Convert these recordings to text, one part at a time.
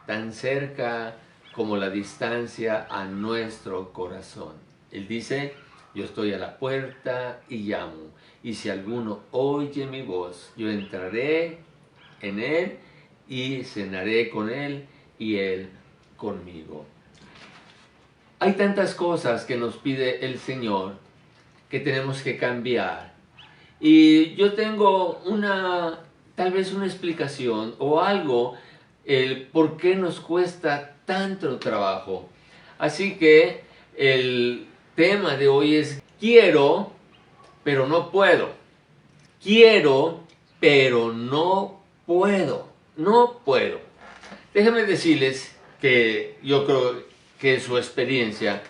tan cerca como la distancia a nuestro corazón. Él dice, yo estoy a la puerta y llamo, y si alguno oye mi voz, yo entraré en él y cenaré con él y él conmigo. Hay tantas cosas que nos pide el Señor que tenemos que cambiar. Y yo tengo tal vez una explicación o algo, el por qué nos cuesta tanto trabajo. Así que el tema de hoy es quiero, pero no puedo. Quiero, pero no puedo. No puedo. Déjenme decirles que yo creo que su experiencia,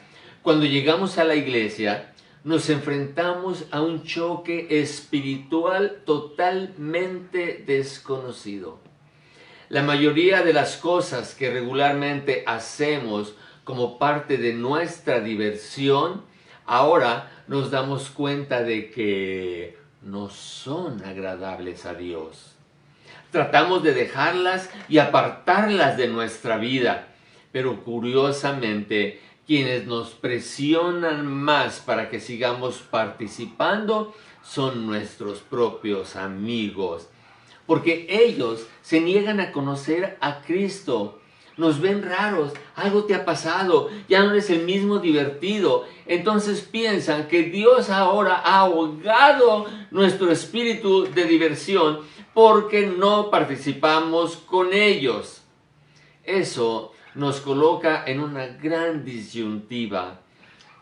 cuando llegamos a la iglesia, nos enfrentamos a un choque espiritual totalmente desconocido. La mayoría de las cosas que regularmente hacemos como parte de nuestra diversión, ahora nos damos cuenta de que no son agradables a Dios. Tratamos de dejarlas y apartarlas de nuestra vida, pero curiosamente, quienes nos presionan más para que sigamos participando son nuestros propios amigos, porque ellos se niegan a conocer a Cristo. Nos ven raros, algo te ha pasado, ya no eres el mismo divertido. Entonces piensan que Dios ahora ha ahogado nuestro espíritu de diversión porque no participamos con ellos. Eso nos coloca en una gran disyuntiva.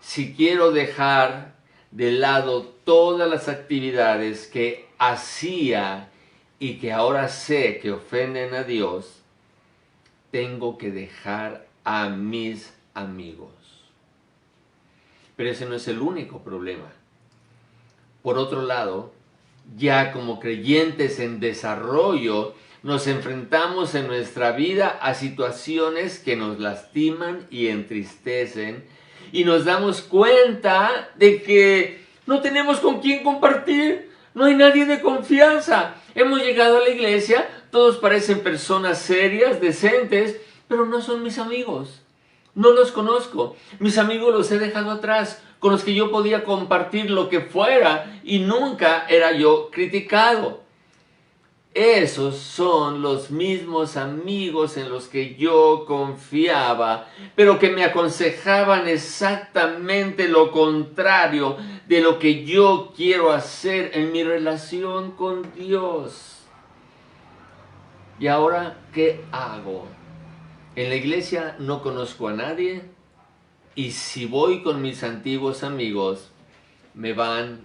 Si quiero dejar de lado todas las actividades que hacía y que ahora sé que ofenden a Dios, tengo que dejar a mis amigos. Pero ese no es el único problema. Por otro lado, ya como creyentes en desarrollo, nos enfrentamos en nuestra vida a situaciones que nos lastiman y entristecen, y nos damos cuenta de que no tenemos con quién compartir, no hay nadie de confianza. Hemos llegado a la iglesia, todos parecen personas serias, decentes, pero no son mis amigos. No los conozco. Mis amigos los he dejado atrás, con los que yo podía compartir lo que fuera y nunca era yo criticado. Esos son los mismos amigos en los que yo confiaba, pero que me aconsejaban exactamente lo contrario de lo que yo quiero hacer en mi relación con Dios. ¿Y ahora qué hago? En la iglesia no conozco a nadie y si voy con mis antiguos amigos me van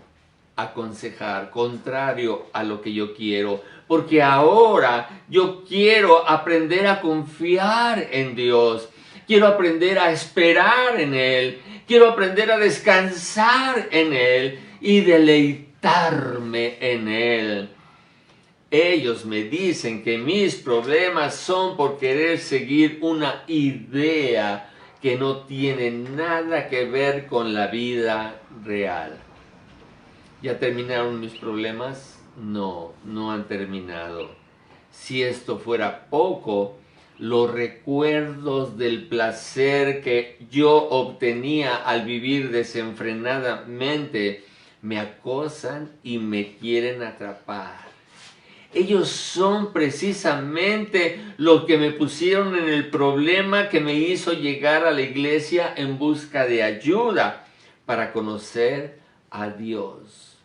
a aconsejar contrario a lo que yo quiero, porque ahora yo quiero aprender a confiar en Dios, quiero aprender a esperar en Él, quiero aprender a descansar en Él y deleitarme en Él. Ellos me dicen que mis problemas son por querer seguir una idea que no tiene nada que ver con la vida real. ¿Ya terminaron mis problemas? No, no han terminado. Si esto fuera poco, los recuerdos del placer que yo obtenía al vivir desenfrenadamente me acosan y me quieren atrapar. Ellos son precisamente los que me pusieron en el problema que me hizo llegar a la iglesia en busca de ayuda para conocer a Dios.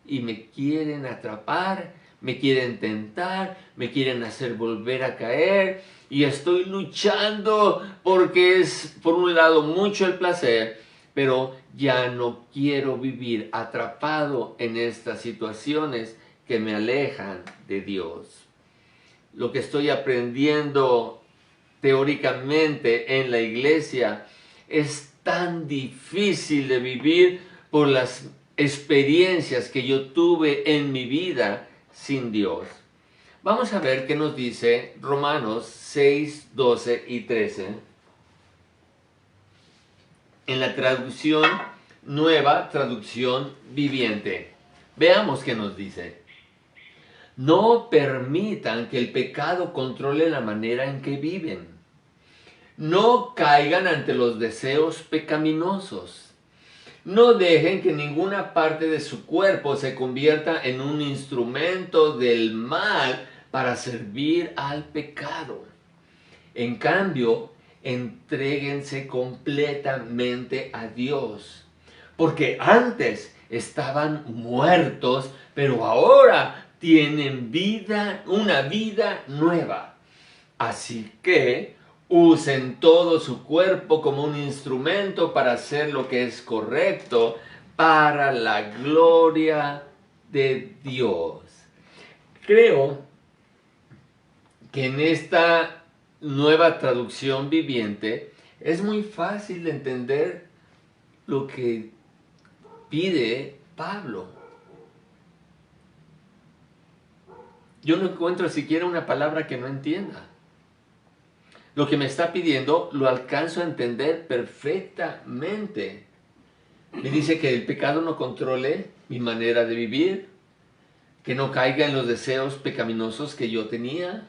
Y me quieren atrapar, me quieren tentar, me quieren hacer volver a caer. Y estoy luchando porque es, por un lado, mucho el placer, pero ya no quiero vivir atrapado en estas situaciones que me alejan de Dios. Lo que estoy aprendiendo teóricamente en la iglesia es tan difícil de vivir por las experiencias que yo tuve en mi vida sin Dios. Vamos a ver qué nos dice Romanos 6, 12 y 13. En la traducción, nueva traducción viviente. Veamos qué nos dice. No permitan que el pecado controle la manera en que viven. No caigan ante los deseos pecaminosos. No dejen que ninguna parte de su cuerpo se convierta en un instrumento del mal para servir al pecado. En cambio, entréguense completamente a Dios, porque antes estaban muertos, pero ahora tienen vida, una vida nueva. Así que usen todo su cuerpo como un instrumento para hacer lo que es correcto, para la gloria de Dios. Creo que en esta nueva traducción viviente es muy fácil de entender lo que pide Pablo. Yo no encuentro siquiera una palabra que no entienda. Lo que me está pidiendo lo alcanzo a entender perfectamente. Me dice que el pecado no controle mi manera de vivir, que no caiga en los deseos pecaminosos que yo tenía,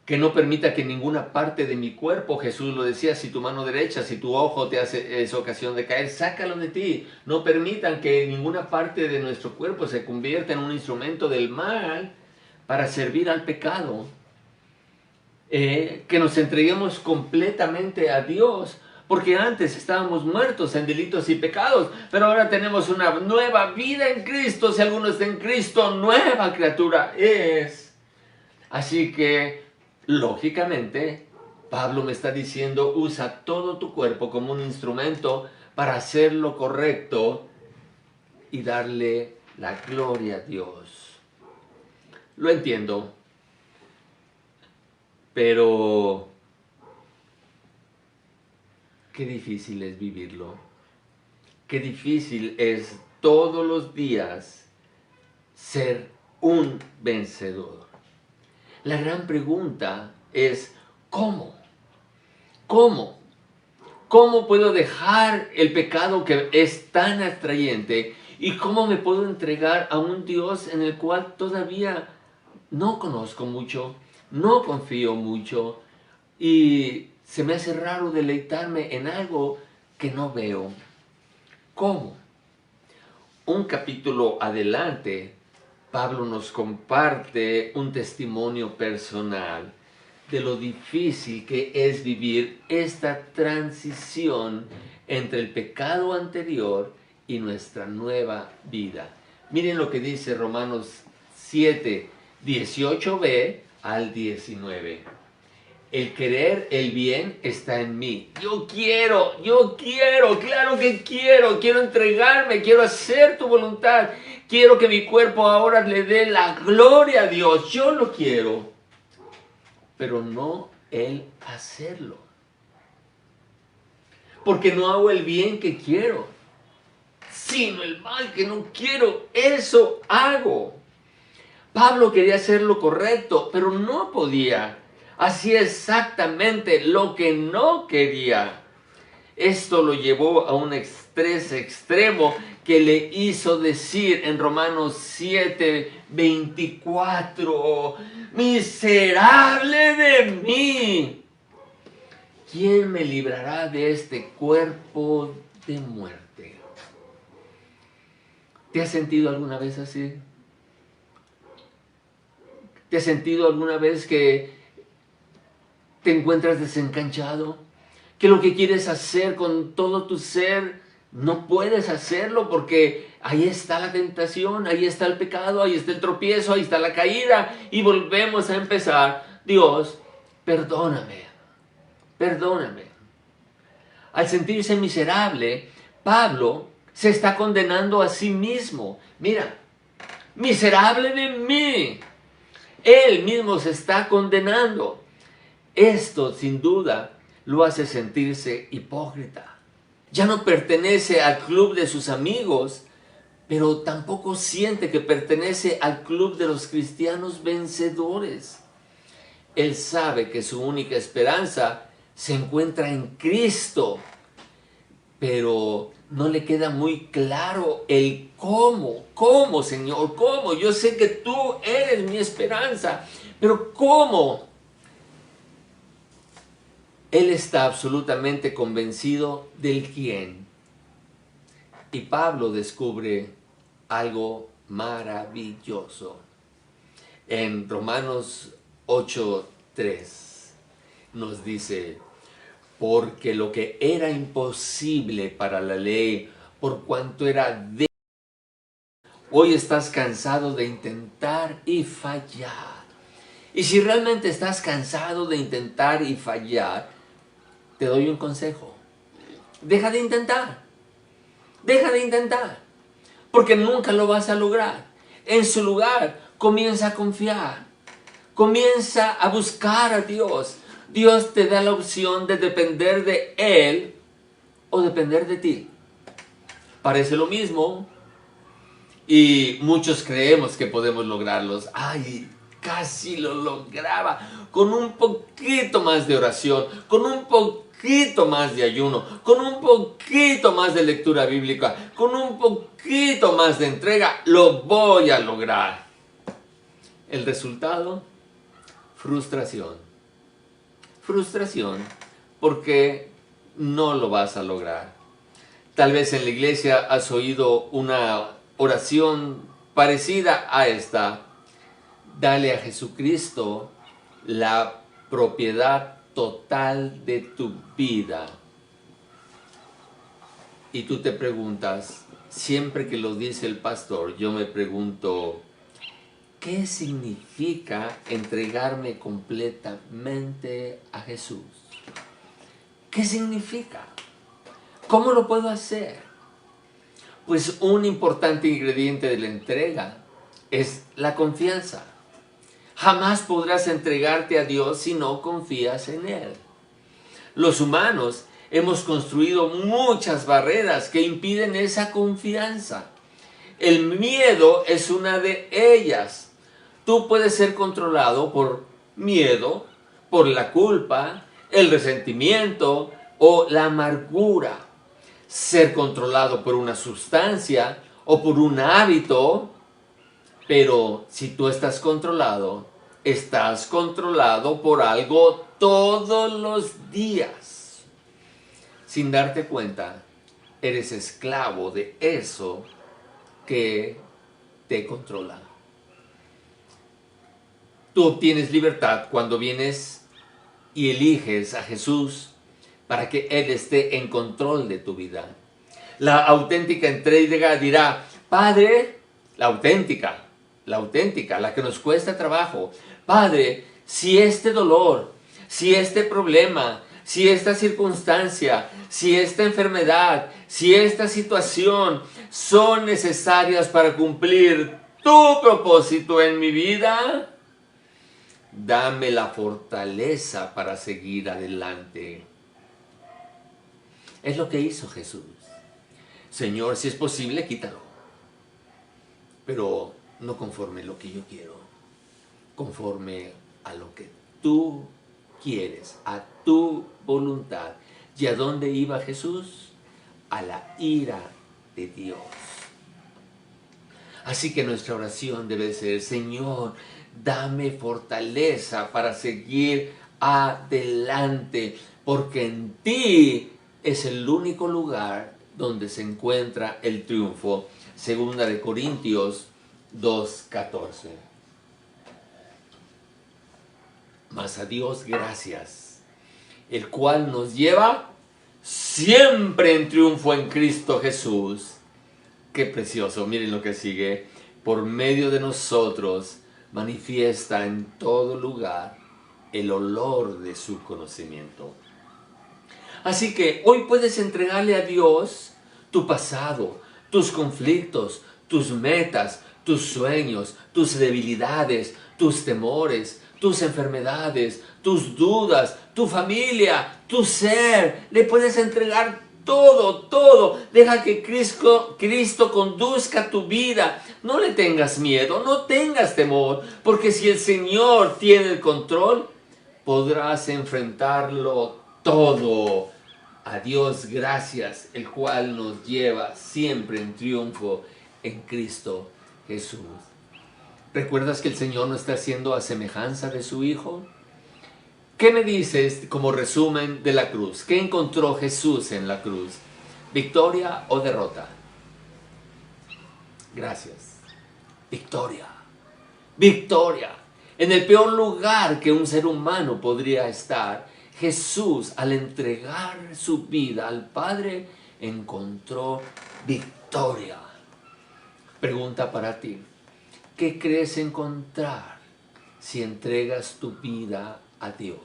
que no permita que ninguna parte de mi cuerpo, Jesús lo decía, si tu mano derecha, si tu ojo te hace es ocasión de caer, sácalo de ti. No permitan que ninguna parte de nuestro cuerpo se convierta en un instrumento del mal para servir al pecado. Que nos entreguemos completamente a Dios, porque antes estábamos muertos en delitos y pecados, pero ahora tenemos una nueva vida en Cristo. Si alguno está en Cristo, nueva criatura es. Así que, lógicamente, Pablo me está diciendo, usa todo tu cuerpo como un instrumento para hacer lo correcto y darle la gloria a Dios. Lo entiendo. Pero qué difícil es vivirlo. Qué difícil es todos los días ser un vencedor. La gran pregunta es, ¿cómo? ¿Cómo? ¿Cómo puedo dejar el pecado que es tan atrayente? ¿Y cómo me puedo entregar a un Dios en el cual todavía no conozco mucho? No confío mucho y se me hace raro deleitarme en algo que no veo. ¿Cómo? Un capítulo adelante, Pablo nos comparte un testimonio personal de lo difícil que es vivir esta transición entre el pecado anterior y nuestra nueva vida. Miren lo que dice Romanos 7, 18b al 19. El querer el bien está en mí. Yo quiero, claro que quiero entregarme, quiero hacer tu voluntad. Quiero que mi cuerpo ahora le dé la gloria a Dios. Yo lo quiero, pero no el hacerlo. Porque no hago el bien que quiero, sino el mal que no quiero. Eso hago. Pablo quería hacer lo correcto, pero no podía. Hacía exactamente lo que no quería. Esto lo llevó a un estrés extremo que le hizo decir en Romanos 7, 24, miserable de mí, ¿quién me librará de este cuerpo de muerte? ¿Te has sentido alguna vez así? ¿Te has sentido alguna vez que te encuentras desencanchado? Que lo que quieres hacer con todo tu ser, no puedes hacerlo porque ahí está la tentación, ahí está el pecado, ahí está el tropiezo, ahí está la caída y volvemos a empezar. Dios, perdóname, perdóname. Al sentirse miserable, Pablo se está condenando a sí mismo. Mira, miserable de mí. Él mismo se está condenando. Esto, sin duda, lo hace sentirse hipócrita. Ya no pertenece al club de sus amigos, pero tampoco siente que pertenece al club de los cristianos vencedores. Él sabe que su única esperanza se encuentra en Cristo, pero no le queda muy claro el cómo. ¿Cómo, Señor? ¿Cómo? Yo sé que tú eres mi esperanza, pero ¿cómo? Él está absolutamente convencido del quién. Y Pablo descubre algo maravilloso. En Romanos 8:3 nos dice: porque lo que era imposible para la ley, por cuanto era débil, hoy estás cansado de intentar y fallar. Y si realmente estás cansado de intentar y fallar, te doy un consejo. Deja de intentar. Deja de intentar. Porque nunca lo vas a lograr. En su lugar, comienza a confiar. Comienza a buscar a Dios. Dios te da la opción de depender de Él o depender de ti. Parece lo mismo y muchos creemos que podemos lograrlos. ¡Ay! Casi lo lograba. Con un poquito más de oración, con un poquito más de ayuno, con un poquito más de lectura bíblica, con un poquito más de entrega, lo voy a lograr. El resultado: frustración. Frustración porque no lo vas a lograr. Tal vez en la iglesia has oído una oración parecida a esta: dale a Jesucristo la propiedad total de tu vida. Y tú te preguntas, siempre que lo dice el pastor, yo me pregunto, ¿qué significa entregarme completamente a Jesús? ¿Qué significa? ¿Cómo lo puedo hacer? Pues un importante ingrediente de la entrega es la confianza. Jamás podrás entregarte a Dios si no confías en Él. Los humanos hemos construido muchas barreras que impiden esa confianza. El miedo es una de ellas. Tú puedes ser controlado por miedo, por la culpa, el resentimiento o la amargura. Ser controlado por una sustancia o por un hábito. Pero si tú estás controlado por algo todos los días. Sin darte cuenta, eres esclavo de eso que te controla. Tú obtienes libertad cuando vienes y eliges a Jesús para que Él esté en control de tu vida. La auténtica entrega dirá: Padre, la auténtica, la que nos cuesta trabajo. Padre, si este dolor, si este problema, si esta circunstancia, si esta enfermedad, si esta situación son necesarias para cumplir tu propósito en mi vida, dame la fortaleza para seguir adelante. Es lo que hizo Jesús. Señor, si es posible, quítalo. Pero no conforme lo que yo quiero, conforme a lo que tú quieres, a tu voluntad. ¿Y a dónde iba Jesús? A la ira de Dios. Así que nuestra oración debe ser: Señor, dame fortaleza para seguir adelante, porque en ti es el único lugar donde se encuentra el triunfo. Segunda de Corintios 2:14. Mas a Dios gracias, el cual nos lleva siempre en triunfo en Cristo Jesús. Qué precioso, miren lo que sigue. Por medio de nosotros manifiesta en todo lugar el olor de su conocimiento. Así que hoy puedes entregarle a Dios tu pasado, tus conflictos, tus metas, tus sueños, tus debilidades, tus temores, tus enfermedades, tus dudas, tu familia, tu ser. Le puedes entregar todo. Deja que Cristo conduzca tu vida. No le tengas miedo, no tengas temor, porque si el Señor tiene el control, podrás enfrentarlo todo. A Dios gracias, el cual nos lleva siempre en triunfo en Cristo Jesús. ¿Recuerdas que el Señor nos está haciendo a semejanza de su Hijo? ¿Qué me dices como resumen de la cruz? ¿Qué encontró Jesús en la cruz? ¿Victoria o derrota? Gracias. Victoria. Victoria. En el peor lugar que un ser humano podría estar, Jesús, al entregar su vida al Padre, encontró victoria. Pregunta para ti. ¿Qué crees encontrar si entregas tu vida a Dios?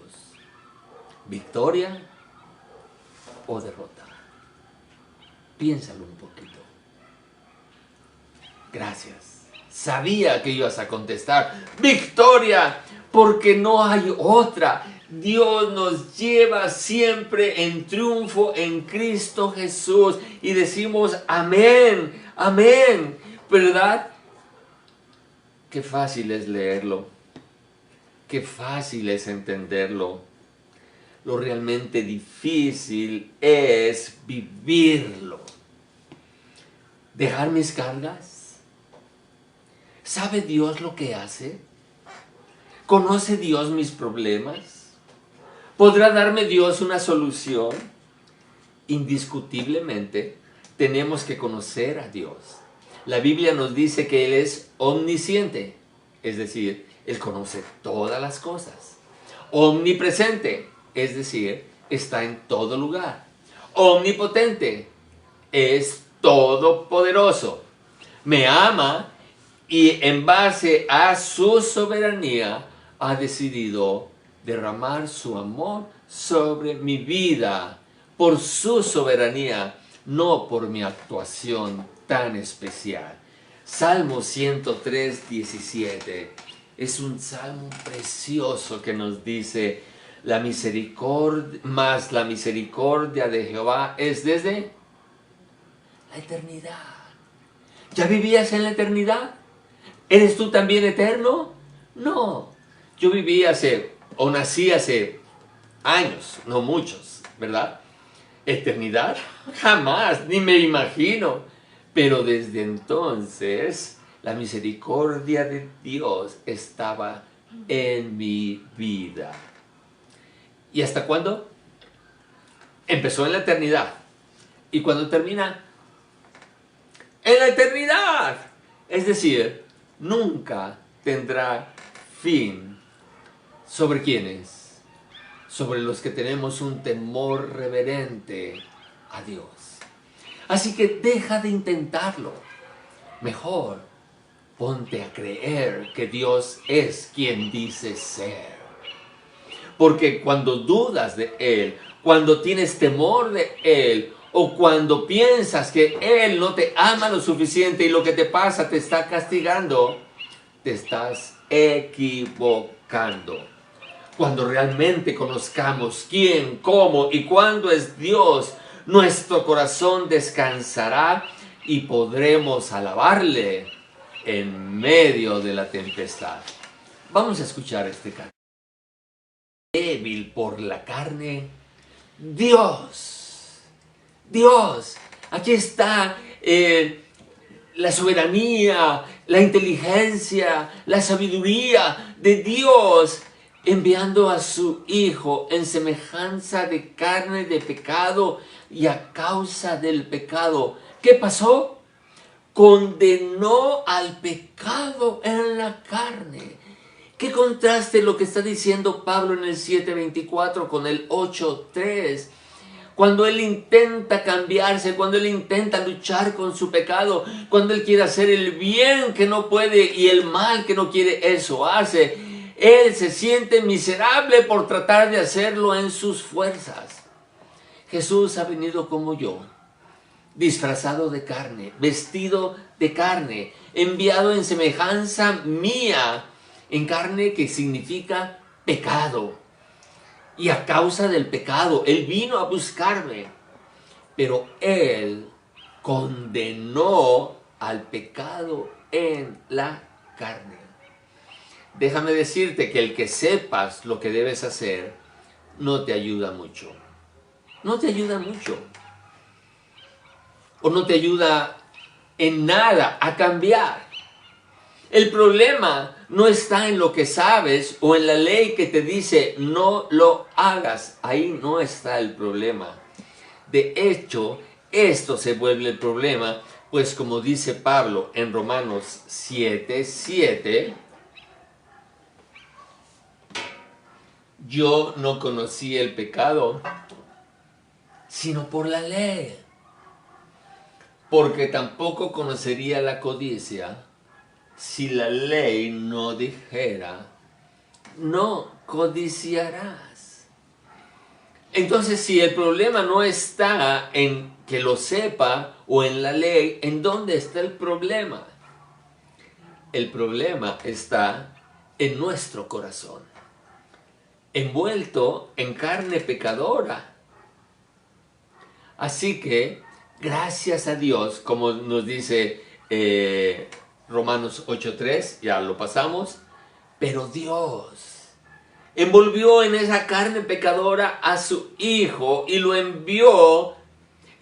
¿Victoria o derrota? Piénsalo un poquito. Gracias. Sabía que ibas a contestar victoria, porque no hay otra. Dios nos lleva siempre en triunfo en Cristo Jesús y decimos amén, amén, ¿verdad? Qué fácil es leerlo, qué fácil es entenderlo. Lo realmente difícil es vivirlo. Dejar mis cargas. ¿Sabe Dios lo que hace? ¿Conoce Dios mis problemas? ¿Podrá darme Dios una solución? Indiscutiblemente, tenemos que conocer a Dios. La Biblia nos dice que Él es omnisciente, es decir, Él conoce todas las cosas. Omnipresente, es decir, está en todo lugar. Omnipotente, es todopoderoso. Me ama y en base a su soberanía ha decidido derramar su amor sobre mi vida por su soberanía, no por mi actuación tan especial. Salmo 103, 17 es un salmo precioso que nos dice: la misericordia de Jehová es desde la eternidad. ¿Ya vivías en la eternidad? ¿Eres tú también eterno? No, yo nací hace años, no muchos, ¿verdad? ¿Eternidad? Jamás, ni me imagino. Pero desde entonces, la misericordia de Dios estaba en mi vida. ¿Y hasta cuándo? Empezó en la eternidad. ¿Y cuándo termina? En la eternidad. Es decir, nunca tendrá fin. ¿Sobre quiénes? Sobre los que tenemos un temor reverente a Dios. Así que deja de intentarlo. Mejor ponte a creer que Dios es quien dice ser. Porque cuando dudas de Él, cuando tienes temor de Él, o cuando piensas que Él no te ama lo suficiente y lo que te pasa te está castigando, te estás equivocando. Cuando realmente conozcamos quién, cómo y cuándo es Dios, nuestro corazón descansará y podremos alabarle en medio de la tempestad. Vamos a escuchar este canto. Débil por la carne, Dios, aquí está la soberanía, la inteligencia, la sabiduría de Dios, enviando a su Hijo en semejanza de carne de pecado y a causa del pecado. ¿Qué pasó? Condenó al pecado en la carne. ¿Qué contraste lo que está diciendo Pablo en el 7:24 con el 8:3? Cuando él intenta cambiarse, cuando él intenta luchar con su pecado, cuando él quiere hacer el bien que no puede y el mal que no quiere, eso hace. Él se siente miserable por tratar de hacerlo en sus fuerzas. Jesús ha venido como yo, disfrazado de carne, vestido de carne, enviado en semejanza mía, en carne que significa pecado. Y a causa del pecado, Él vino a buscarme. Pero Él condenó al pecado en la carne. Déjame decirte que el que sepas lo que debes hacer no te ayuda mucho. no te ayuda mucho. O no te ayuda en nada a cambiar. El problema no está en lo que sabes o en la ley que te dice no lo hagas. Ahí no está el problema. De hecho, esto se vuelve el problema, pues como dice Pablo en Romanos 7:7, yo no conocí el pecado, sino por la ley. Porque tampoco conocería la codicia si la ley no dijera, no codiciarás. Entonces, si el problema no está en que lo sepa o en la ley, ¿en dónde está el problema? El problema está en nuestro corazón, envuelto en carne pecadora. Así que, gracias a Dios, como nos dice Romanos 8:3, ya lo pasamos, pero Dios envolvió en esa carne pecadora a su Hijo y lo envió,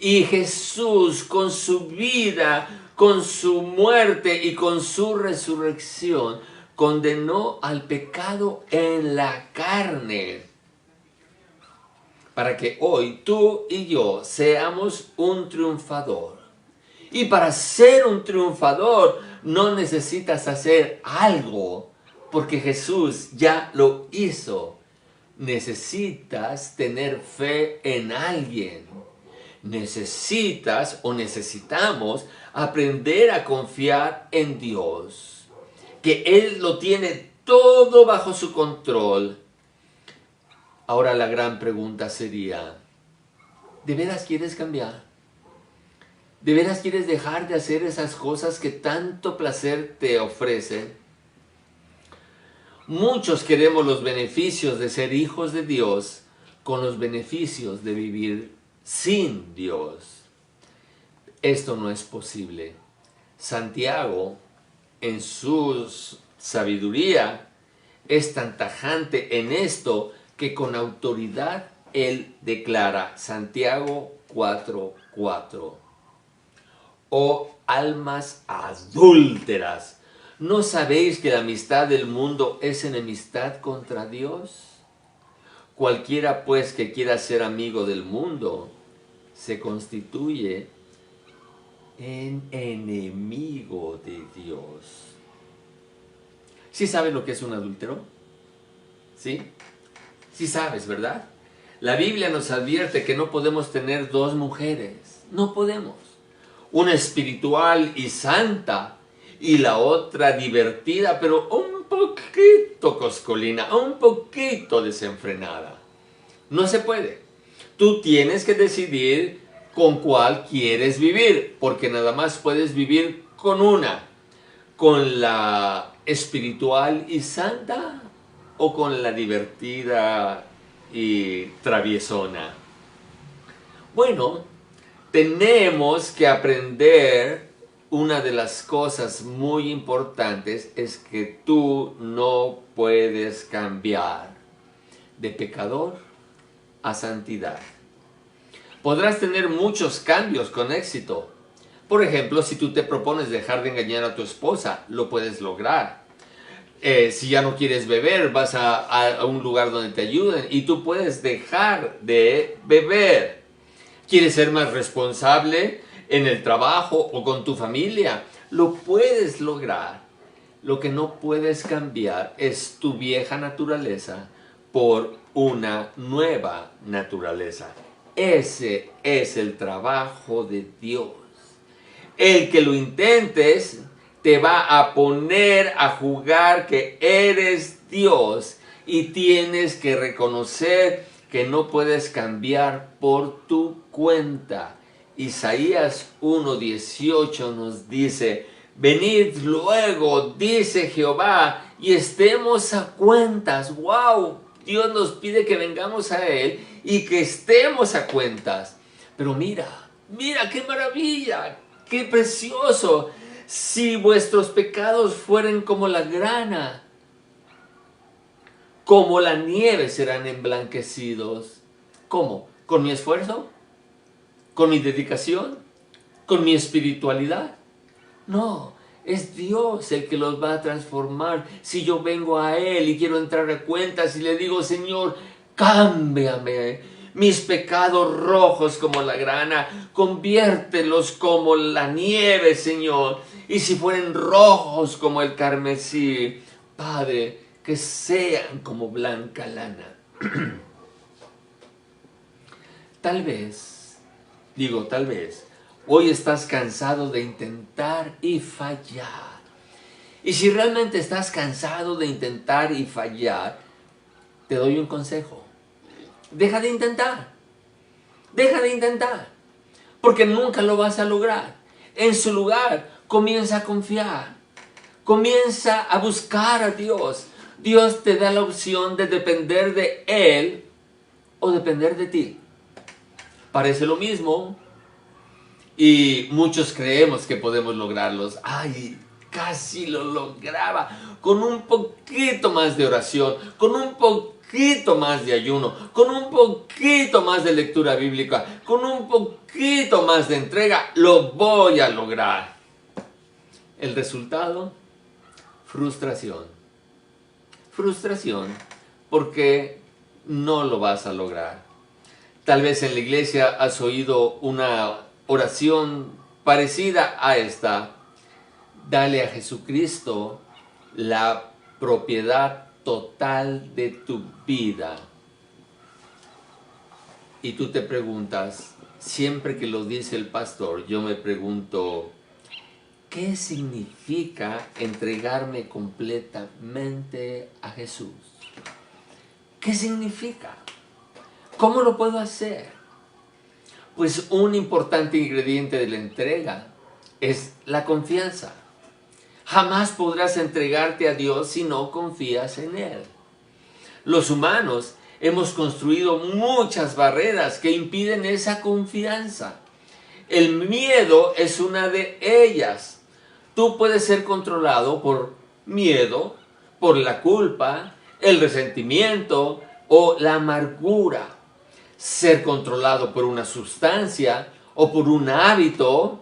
y Jesús con su vida, con su muerte y con su resurrección condenó al pecado en la carne, para que hoy tú y yo seamos un triunfador. Y para ser un triunfador no necesitas hacer algo, porque Jesús ya lo hizo. Necesitas tener fe en alguien. Necesitas o necesitamos aprender a confiar en Dios, que Él lo tiene todo bajo su control. Ahora la gran pregunta sería, ¿de veras quieres cambiar? ¿De veras quieres dejar de hacer esas cosas que tanto placer te ofrecen? Muchos queremos los beneficios de ser hijos de Dios con los beneficios de vivir sin Dios. Esto no es posible. Santiago, en su sabiduría, es tan tajante en esto que con autoridad él declara, Santiago 4:4. Oh almas adúlteras, ¿no sabéis que la amistad del mundo es enemistad contra Dios? Cualquiera pues que quiera ser amigo del mundo se constituye en enemigo de Dios. ¿Sí sabes lo que es un adúltero? ¿Sí? Sí sabes, ¿verdad? La Biblia nos advierte que no podemos tener dos mujeres. No podemos. Una espiritual y santa y la otra divertida, pero un poquito coscolina, un poquito desenfrenada. No se puede. Tú tienes que decidir con cuál quieres vivir, porque nada más puedes vivir con una, con la espiritual y santa o con la divertida y traviesona. Bueno, tenemos que aprender, una de las cosas muy importantes es que tú no puedes cambiar de pecador a santidad. Podrás tener muchos cambios con éxito. Por ejemplo, si tú te propones dejar de engañar a tu esposa, lo puedes lograr. Si ya no quieres beber, vas a un lugar donde te ayuden y tú puedes dejar de beber. ¿Quieres ser más responsable en el trabajo o con tu familia? Lo puedes lograr. Lo que no puedes cambiar es tu vieja naturaleza por una nueva naturaleza. Ese es el trabajo de Dios. El que lo intentes te va a poner a jugar que eres Dios y tienes que reconocer que no puedes cambiar por tu cuenta. Isaías 1:18 nos dice, venid luego, dice Jehová, y estemos a cuentas. ¡Wow! Dios nos pide que vengamos a Él y que estemos a cuentas. Pero mira, mira qué maravilla, qué precioso. Si vuestros pecados fueren como la grana, como la nieve serán emblanquecidos. ¿Cómo? ¿Con mi esfuerzo? ¿Con mi dedicación? ¿Con mi espiritualidad? No, es Dios el que los va a transformar. Si yo vengo a Él y quiero entrar a cuentas y le digo, Señor, cámbiame mis pecados rojos como la grana, conviértelos como la nieve, Señor. Y si fueren rojos como el carmesí, Padre, que sean como blanca lana. Tal vez, hoy estás cansado de intentar y fallar. Y si realmente estás cansado de intentar y fallar, te doy un consejo. Deja de intentar. Deja de intentar. Porque nunca lo vas a lograr. En su lugar, comienza a confiar. Comienza a buscar a Dios. Dios te da la opción de depender de Él o depender de ti. Parece lo mismo. Y muchos creemos que podemos lograrlos. ¡Ay! Casi lo lograba. Con un poquito más de oración. Con un poquito más de ayuno. Con un poquito más de lectura bíblica. Con un poquito más de entrega. Lo voy a lograr. El resultado: frustración. Frustración porque no lo vas a lograr. Tal vez en la iglesia has oído una oración parecida a esta. Dale a Jesucristo la propiedad total de tu vida. Y tú te preguntas, siempre que lo dice el pastor, yo me pregunto, ¿qué significa entregarme completamente a Jesús? ¿Qué significa? ¿Cómo lo puedo hacer? Pues un importante ingrediente de la entrega es la confianza. Jamás podrás entregarte a Dios si no confías en Él. Los humanos hemos construido muchas barreras que impiden esa confianza. El miedo es una de ellas. Tú puedes ser controlado por miedo, por la culpa, el resentimiento o la amargura. Ser controlado por una sustancia o por un hábito.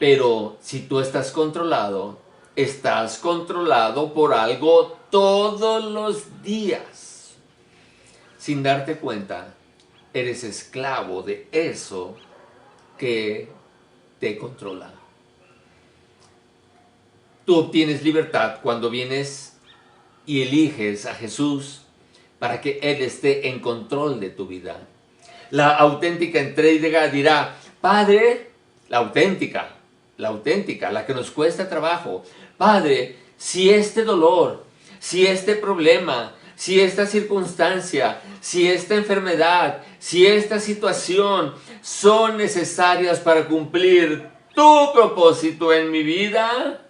Pero si tú estás controlado por algo todos los días. Sin darte cuenta, eres esclavo de eso que te controla. Tú obtienes libertad cuando vienes y eliges a Jesús para que Él esté en control de tu vida. La auténtica entrega dirá, Padre, la auténtica, la que nos cuesta trabajo. Padre, si este dolor, si este problema, si esta circunstancia, si esta enfermedad, si esta situación son necesarias para cumplir tu propósito en mi vida,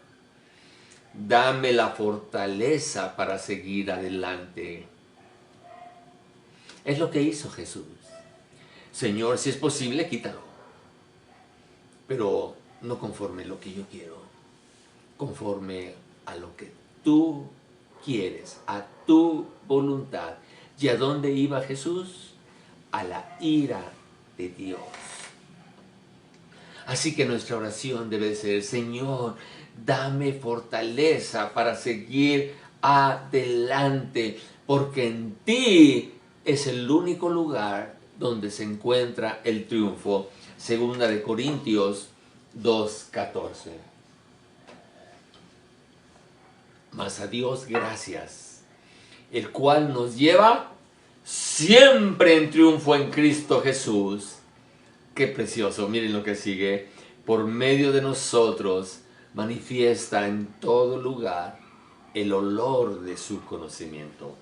dame la fortaleza para seguir adelante. Es lo que hizo Jesús. Señor, si es posible, quítalo. Pero no conforme a lo que yo quiero, conforme a lo que tú quieres, a tu voluntad. ¿Y a dónde iba Jesús? A la ira de Dios. Así que nuestra oración debe ser, Señor, dame fortaleza para seguir adelante, porque en ti es el único lugar donde se encuentra el triunfo. Segunda de Corintios 2:14. Mas a Dios gracias, el cual nos lleva siempre en triunfo en Cristo Jesús. Qué precioso, miren lo que sigue. Por medio de nosotros manifiesta en todo lugar el olor de su conocimiento.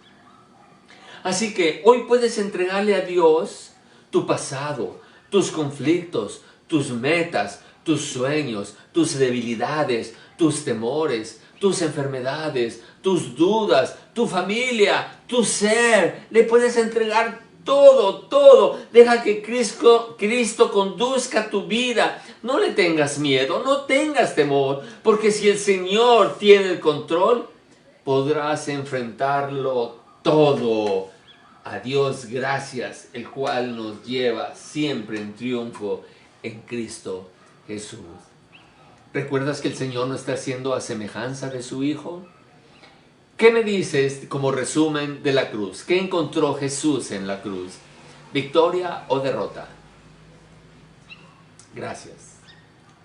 Así que hoy puedes entregarle a Dios tu pasado, tus conflictos, tus metas, tus sueños, tus debilidades, tus temores, tus enfermedades, tus dudas, tu familia, tu ser. Le puedes entregar todo. Deja que Cristo conduzca tu vida. No le tengas miedo, no tengas temor, porque si el Señor tiene el control, podrás enfrentarlo todo. A Dios gracias, el cual nos lleva siempre en triunfo en Cristo Jesús. ¿Recuerdas que el Señor nos está haciendo a semejanza de su Hijo? ¿Qué me dices como resumen de la cruz? ¿Qué encontró Jesús en la cruz? ¿Victoria o derrota? Gracias.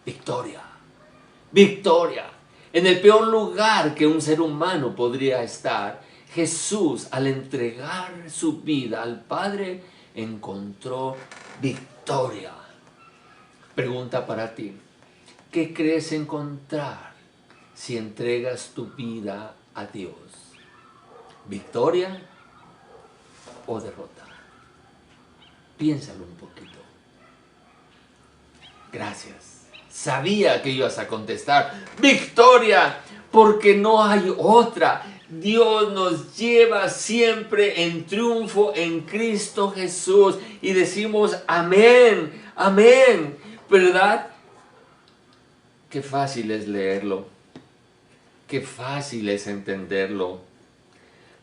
Victoria. Victoria. En el peor lugar que un ser humano podría estar, Jesús, al entregar su vida al Padre, encontró victoria. Pregunta para ti. ¿Qué crees encontrar si entregas tu vida a Dios? ¿Victoria o derrota? Piénsalo un poquito. Gracias. Sabía que ibas a contestar victoria, porque no hay otra. Dios nos lleva siempre en triunfo en Cristo Jesús y decimos amén, amén, ¿verdad? Qué fácil es leerlo, qué fácil es entenderlo.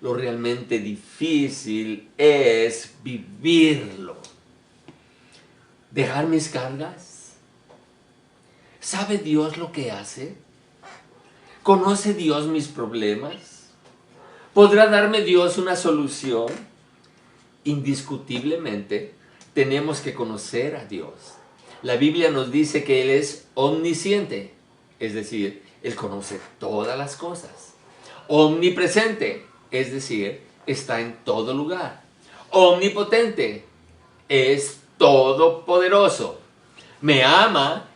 Lo realmente difícil es vivirlo. Dejar mis cargas. ¿Sabe Dios lo que hace? ¿Conoce Dios mis problemas? ¿Podrá darme Dios una solución? Indiscutiblemente, tenemos que conocer a Dios. La Biblia nos dice que Él es omnisciente, es decir, Él conoce todas las cosas. Omnipresente, es decir, está en todo lugar. Omnipotente, es todopoderoso. Me ama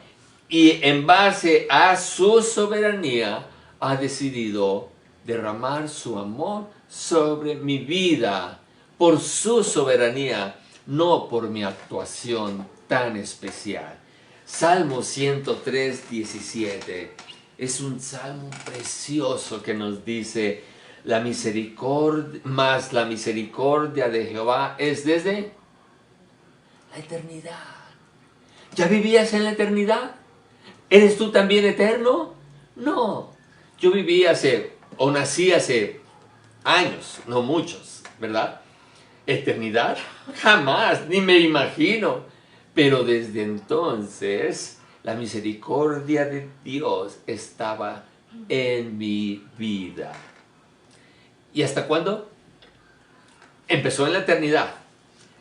y en base a su soberanía ha decidido derramar su amor sobre mi vida por su soberanía, no por mi actuación tan especial. Salmo 103, 17 es un salmo precioso que nos dice: la misericordia de Jehová es desde la eternidad. ¿Ya vivías en la eternidad? ¿Eres tú también eterno? No, yo nací hace años, no muchos, ¿verdad? ¿Eternidad? Jamás, ni me imagino. Pero desde entonces, la misericordia de Dios estaba en mi vida. ¿Y hasta cuándo? Empezó en la eternidad.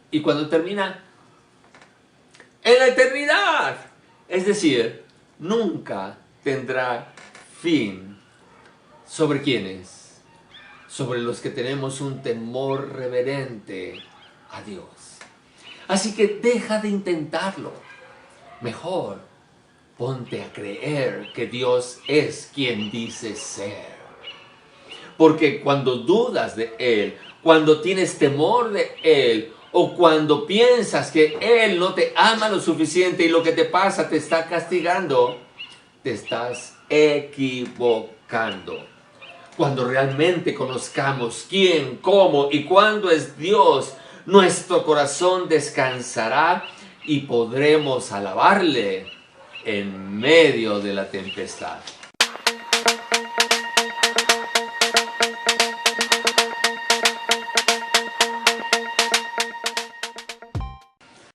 ¿Y cuándo termina? En la eternidad. Es decir, nunca tendrá fin. ¿Sobre quiénes? Sobre los que tenemos un temor reverente a Dios. Así que deja de intentarlo. Mejor ponte a creer que Dios es quien dice ser. Porque cuando dudas de Él, cuando tienes temor de Él, o cuando piensas que Él no te ama lo suficiente y lo que te pasa te está castigando, te estás equivocando. Cuando realmente conozcamos quién, cómo y cuándo es Dios, nuestro corazón descansará y podremos alabarle en medio de la tempestad.